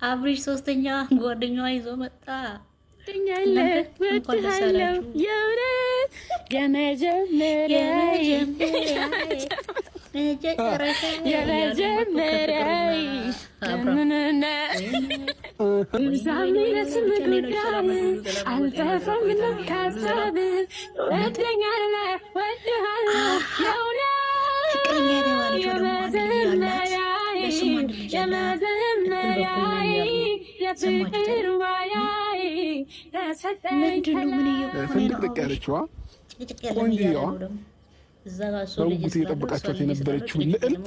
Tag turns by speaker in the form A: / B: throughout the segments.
A: አብሪሽ ሶስተኛ ጓደኛዋ ይዞ መጣ።
B: ወድሃለሁ የእውነት የመጀመሪያ
C: በጉጉት እየጠበቃችኋት የነበረችው ልዕልት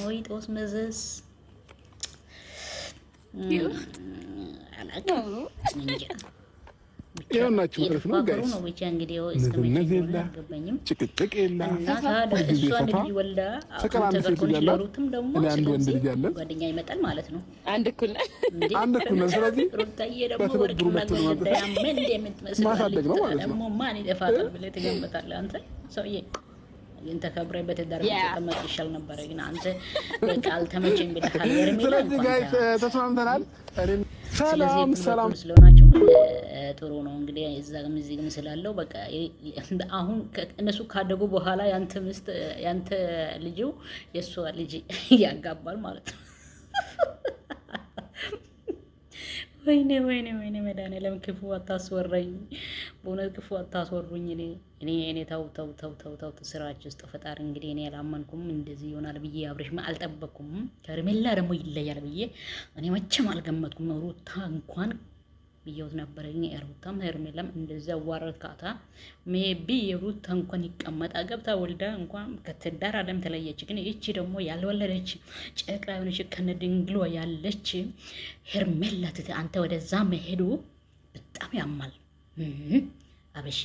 C: ይኸውናችሁ ማለት ነው ጋይስ። ንዝነት የለ፣ ጭቅጭቅ የለ፣ ሁልጊዜ ፈታ ፍቅር። አንድ ሴት ልጅ አላት፣ እኔ አንድ ወንድ ልጅ አለን።
A: ጓደኛ ይመጣል ማለት ነው።
B: አንድ እኩል
C: ነን። ስለዚህ በትብብሩ ማሳደግ ነው ማለት ነው።
A: ማን ይደፋታል ብለህ ትገምታለህ አንተ ሰውዬ? እንተ ከብረበት ተደረገ ተቀመጥ ይሻል ነበር፣ ግን አንተ በቃ አልተመቸኝ ብለሃል።
C: ስለዚህ ጋይስ ተስማምተናል። ሰላም
A: ስለሆናችሁ ጥሩ ነው። እንግዲህ እዛም እዚህም ስላለው በቃ አሁን እነሱ ካደጉ በኋላ ያንተ ልጅ የእሷ ልጅ ያጋባል ማለት ነው። ወይኔ መድኃኒዓለም ክፉ አታስወራኝ፣ በእውነት ክፉ አታስወሩኝ። እኔ ተው ስራችሁ ውስጥ ፈጣሪ እንግዲህ እኔ አላመንኩም እንደዚህ ይሆናል ብዬ አብሬሽ አልጠበቅኩም። ከርሜላ ደግሞ ይለያል ብዬ እኔ መቼም አልገመትኩም። ሩታ እንኳን ብየውት ነበረ፣ ግን ሩታም ሄርሜላም እንደዚያ ዋረካታ ሜቢ የሩታ እንኳን ይቀመጣ ገብታ ወልዳ እንኳን ከትዳር ዓለም ተለየች። ግን ይቺ ደግሞ ያልወለደች ጨቅላ የሆነች ከነድንግሏ ያለች ሄርሜላ አንተ ወደዛ መሄዱ በጣም ያማል። አብርሽ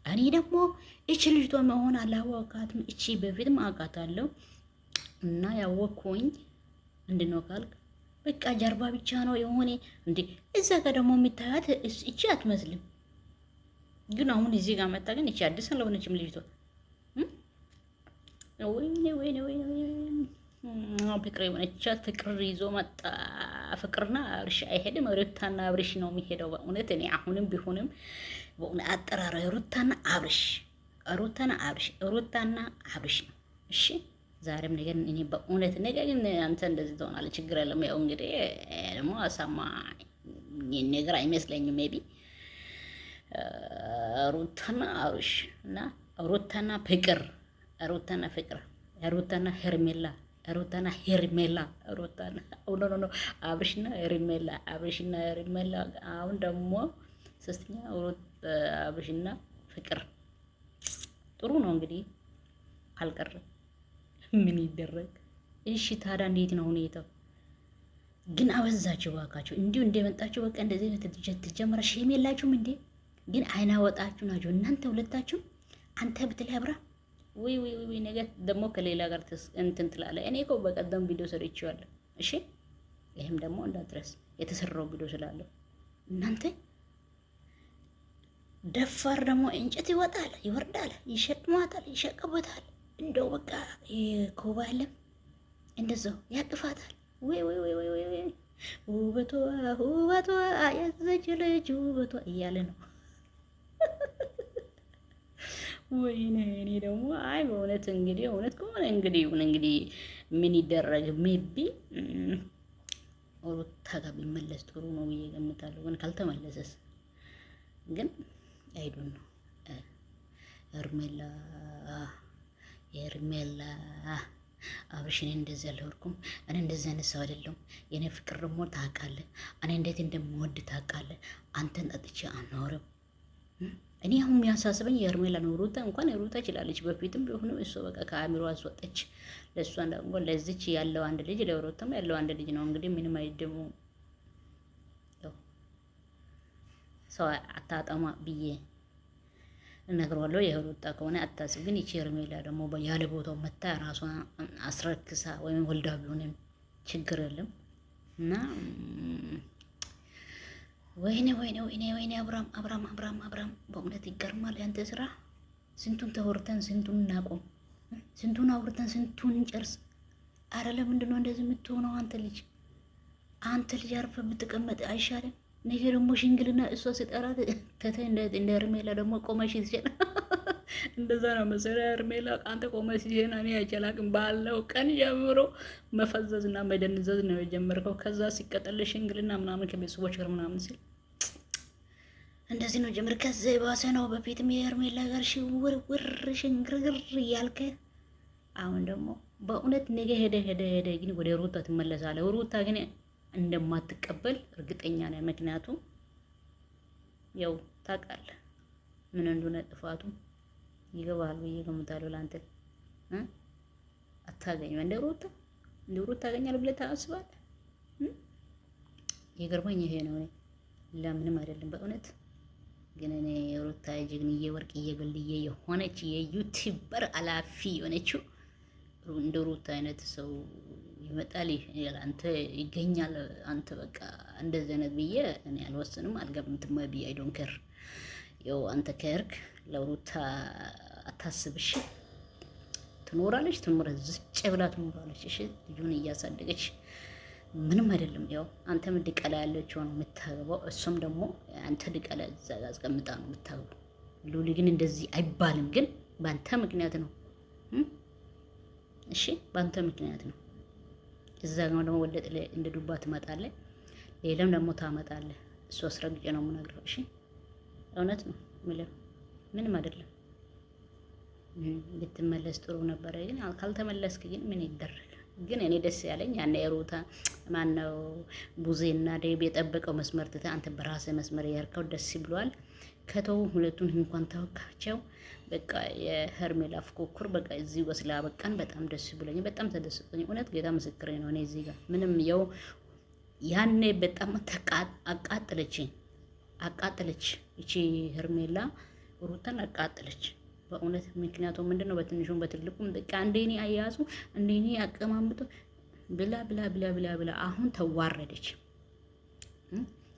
A: እኔ ደግሞ እቺ ልጅቷ መሆን አላወቃትም። እቺ በፊትም አውቃታለሁ እና ያወቅኩኝ ምንድነው ካልክ በቃ ጀርባ ብቻ ነው የሆነ እንዴ። እዛ ጋር ደግሞ የሚታያት እቺ አትመስልም፣ ግን አሁን እዚህ ጋር መጣ። ግን እቺ አዲስ አልሆነችም ልጅቷ። ወይኔ ፍቅር የሆነቻት ፍቅር ይዞ መጣ። ፍቅርና አብርሽ አይሄድም፣ ሩታና አብርሽ ነው የሚሄደው። በእውነት እኔ አሁንም ቢሆንም በእውነት አጠራራ ሩታና አብርሽ ነው። እሺ ዛሬም ነገር እኔ በእውነት ነገር ግን አንተ እንደዚህ ትሆናለህ፣ ችግር የለም። ያው እንግዲህ ደግሞ አሳማ ነገር አይመስለኝም። ሜቢ ሩታና አብርሽ እና ሩታና ፍቅር ሩታና ሄርሜላ አብርሽና ሄርሜላ አሁን ደግሞ ሶስተኛ አብርሽና ፍቅር ጥሩ ነው እንግዲህ ካልቀረ ምን ይደረግ? እሺ ታዲያ እንዴት ነው ሁኔታው? ግን አበዛችሁ ባካችሁ። እንዲሁ እንደመጣችሁ በቃ እንደዚህ ተጀመረ። ሼም የላችሁም እንዴ? ግን አይና ወጣችሁ ናችሁ እናንተ ሁለታችሁ። አንተ ብትለይ አብራ ወይ ነገር ደግሞ ከሌላ ጋር እንትን ትላለህ። እኔ እኮ በቀደም ቪዲዮ ሰርቼዋለሁ። እሺ ይሄም ደግሞ እንዳትረስ የተሰራው ቪዲዮ ስላለው እናንተ ደፋር ደግሞ እንጨት ይወጣል፣ ይወርዳል፣ ይሸጥማታል፣ ይሸቀበታል። እንደው በቃ ኮባለም እንደዛው ያቅፋታል። ወይ ውበቷ ያዘች ልጅ ውበቷ እያለ ነው። ወይኔ እኔ ደግሞ አይ በእውነት እንግዲህ እውነት ከሆነ እንግዲህ ምን ይደረግ። ሜቢ ሩታ ጋር ቢመለስ ጥሩ ነው ብዬ ገምታለሁ። ግን ካልተመለሰስ ግን አይዱን ነው ሄርሜላ አብርሽን እንደዚህ አልወርኩም። እኔ እንደዚህ አይነት ሰው አይደለሁም። የኔ ፍቅር ደግሞ ታውቃለህ፣ እኔ እንዴት እንደምወድ ታውቃለህ። አንተን ጠጥቼ አናወራም። እኔ አሁን የሚያሳስበኝ የሄርሜላ ነው። ሩታ እንኳን ሩታ ይችላለች፣ በፊትም ቢሆንም እሱ በቃ ከአእምሮ አስወጣች። ለእሷ ደግሞ ለዚች ያለው አንድ ልጅ ለሩታም ያለው አንድ ልጅ ነው። እንግዲህ ምንም አይደሙ ሰው አታጠማ ብዬ እነግረዋለሁ። የሩታ ከሆነ አታስብ። ግን ይቺ ሄርሜላ ደግሞ ያለ ቦታው መታ ራሷን አስረክሳ ወይም ወልዳ ቢሆንም ችግር የለም እና ወይኔ አብራም በእውነት ይገርማል ያንተ ስራ። ስንቱን ተወርተን ስንቱን እናቆም፣ ስንቱን አውርተን ስንቱን እንጨርስ። አረ ለምንድን ነው እንደዚህ የምትሆነው አንተ ልጅ? አንተ ልጅ አርፈህ ብትቀመጥ አይሻልም? ነገ ደግሞ ሽንግልና እሷ ስጠራት ተተ እንደ ሄርሜላ ደግሞ ቆመሽ ይዘና እንደዛ ነው መሰለ ሄርሜላ አንተ ቆመሽ ይዘና እኔ አይቻላቅም ባለው ቀን ጀምሮ መፈዘዝና መደንዘዝ ነው የጀመርከው። ከዛ ሲቀጠል ሽንግልና ምናምን ከቤተሰቦች ጋር ምናምን ሲል እንደዚህ ነው ጀምር። ከዛ የባሰ ነው። በፊትም የሄርሜላ ጋር ሽውርውር ሽንግርግር እያልከ አሁን ደግሞ በእውነት ነገ ሄደ ግን ወደ ሩታ ትመለሳለህ። ሩታ ግን እንደማትቀበል እርግጠኛ ነኝ። ምክንያቱም ያው ታውቃለህ ምን እንደሆነ ጥፋቱ ይገባል ብዬ ገምታለሁ። ለአንተ አታገኝም እንደ ሩታ ታገኛለህ ብለህ ታስባለህ? የገርመኝ ይሄ ነው። እኔ ለምንም አይደለም በእውነት ግን እኔ ሩታ ጀግንዬ ወርቅዬ ገልዬ የሆነች የዩቲዩበር አላፊ የሆነችው እንደ ሩታ አይነት ሰው ይመጣል አንተ ይገኛል። አንተ በቃ እንደዚህ አይነት ብዬ እኔ አልወስንም አልገምትም ብዬ አይ ዶንት ኬር። ያው አንተ ከርክ ለሩታ አታስብሽ። ትኖራለች ዝጭ ብላ ትኖራለች። እሺ ልጁን እያሳደገች ምንም አይደለም። ያው አንተ ምድቀላ ያለችው ነው የምታገባው፣ እሱም ደግሞ አንተ ድቀላ እዛ ጋር አስቀምጣ ነው የምታገባው። ሉሊ ግን እንደዚህ አይባልም፣ ግን በአንተ ምክንያት ነው። እሺ በአንተ ምክንያት ነው። እዛ ጋር ደግሞ ወደ እንደ ዱባ ትመጣለህ፣ ሌላም ደግሞ ታመጣለህ። እሱ አስረግጬ ነው የምነግረው። እሺ እውነት ነው የምለው፣ ምንም አይደለም። ብትመለስ ጥሩ ነበረ፣ ግን ካልተመለስክ ግን ምን ይደረግ። ግን እኔ ደስ ያለኝ ያኔ ሩታ ማነው ቡዜና ዴብ የጠበቀው መስመር ትተህ አንተ በራስህ መስመር ያርከው ደስ ብሏል። ከተው ሁለቱን እንኳን ተወካቸው። በቃ የሄርሜላ ፉክክር በቃ እዚህ ወስላ በቃን። በጣም ደስ ብሎኝ በጣም ተደስቶኝ እውነት ጌታ ምስክሬ ነው። እኔ እዚህ ጋር ምንም ያው ያኔ በጣም አቃጠለች እቺ ሄርሜላ ሩታን አቃጠለች በእውነት። ምክንያቱም ምንድነው በትንሹም በትልቁም በቃ እንደኔ አያያዙ እንደኔ አቀማምጡ ብላ አሁን ተዋረደች።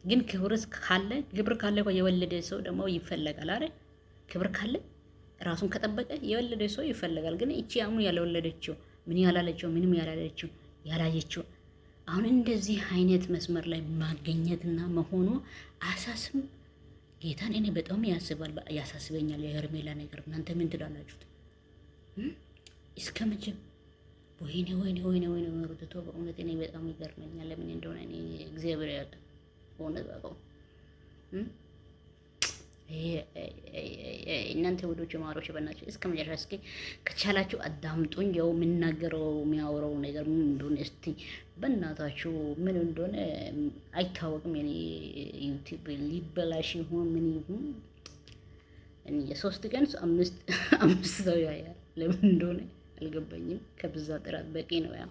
A: ግን ክብርስ ካለ ግብር ካለ የወለደ ሰው ደግሞ ይፈለጋል አይደል? ክብር ካለ ራሱን ከጠበቀ የወለደ ሰው ይፈለጋል። ግን እቺ አሁን ያልወለደችው ምን ያላለችው ምንም ያላለችው ያላየችው አሁን እንደዚህ አይነት መስመር ላይ ማገኘትና መሆኑ አሳስም ጌታን እኔ በጣም ያሳስበኛል የሄርሜላ ነገር። እናንተ ምን ትላላችሁት? እስከ መቼም ወይኔ ሩትቶ በእውነት እኔ በጣም ይገርመኛል። ለምን እንደሆነ እኔ እግዚአብሔር ያለ በእውነት ባቀው እናንተ ወዶች ማሮች በእናትችሁ እስከ መጨረሻ እስኪ ከቻላችሁ አዳምጡኝ። ያው የምናገረው የሚያወራው ነገር ምን እንደሆነ እስቲ በእናታችሁ ምን እንደሆነ አይታወቅም። የኔ ዩቲዩብ ሊበላሽ ይሁን ምን ይሁን የሶስት ቀን አምስት ሰው ያያል። ለምን እንደሆነ አልገባኝም። ከብዛት ጥራት በቂ ነው ያ